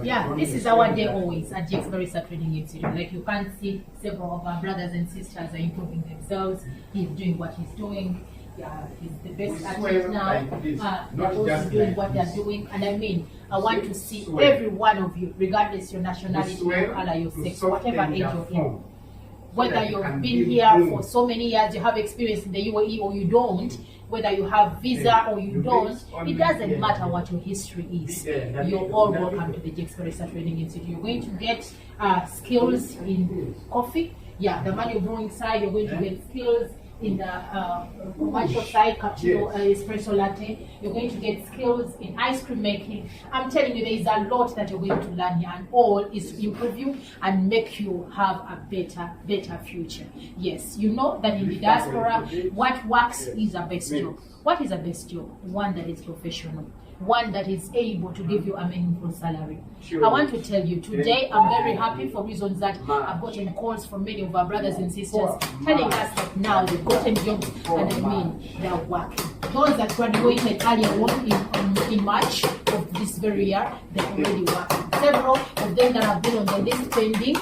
Yeah, this is our day always at Jex Barista Institute. Like you can see, several of our brothers and sisters are improving themselves. He's doing what he's doing. Yeah, he's the best at it now. They're also doing what they're doing. And I mean, I want to see every one of you, regardless your nationality, your color, your sex, whatever age you're in. Whether you've been here for so many years, you have experience in the UAE or you don't, whether you have visa or you don't, it doesn't matter what your history is. You're all welcome to the Jex Barista Training Institute. You're going to get skills in coffee. Yeah, the manual brewing side, you're going to get skills in the commercial side, cappuccino, espresso, latte. You're going to get skills in ice cream making. I'm telling you, there is a lot that you're going to learn here, and all is to improve you and make you have a better future. Yes, you know that in the diaspora, what works is a best job. What is a best job? One that is professional. One that is able to give you a meaningful salary. I want to tell you, today I'm very happy for reasons that I've gotten calls from many of our brothers and sisters telling us that now they've gotten jobs, and I mean they're working. Those that graduated earlier on in March of this very year, they're already working. Several of them that have been on the list pending